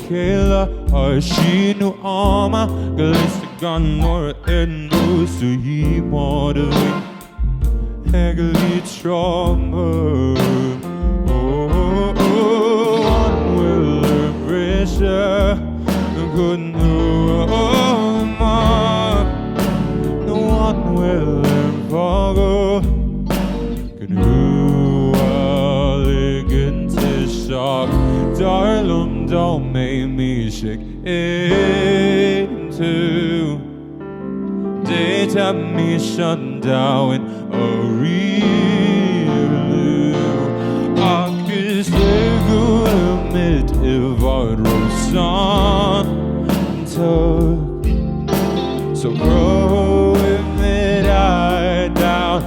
Kayla har nu armer Glæste gang når endnu Så I måtte vinde Hækkelig tromme One will embrace Couldn't know more No one will forgo Can who are liggen til chok Darlum don't make me shake into Data me shut down a real Akis det gode mit var rosan tog So grow with it eye down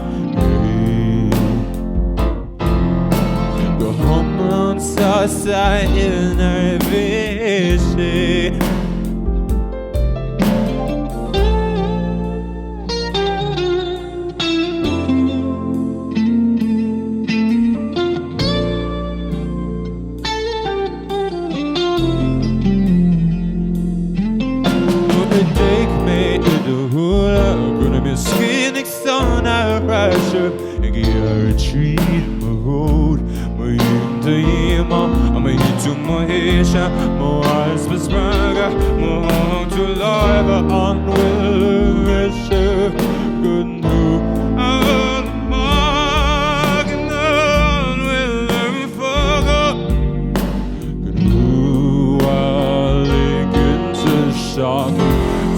Gå home så sig in a vision Skin sådan er rasher Jeg giver retreat med råd Må hjem derhjemme Og må hit til må hæsja Må rejse på spranger Må hånd til løjve On will reshe Good nu All the mark And on will never forgo Good nu I'll liggen til chok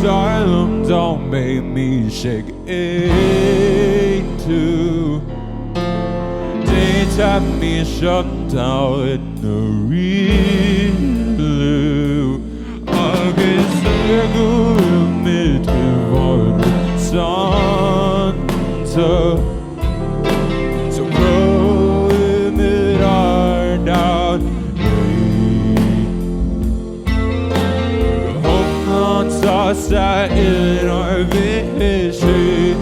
Darlum don't make me shake into Daytime me shut down in a real I guess I go mit var sånt So grow mit our down Så sig in our vision